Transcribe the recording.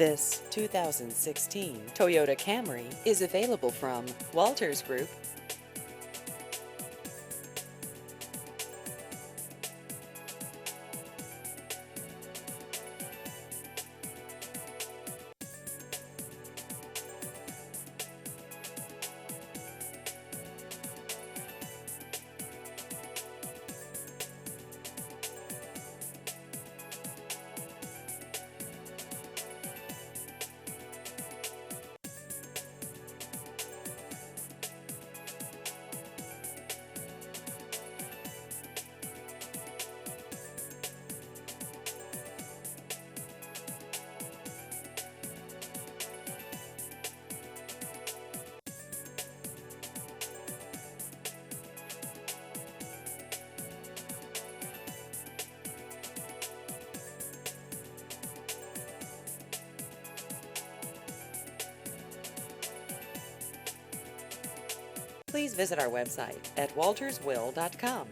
This 2016 Toyota Camry is available from Walters Group. Please visit our website at walterswill.com.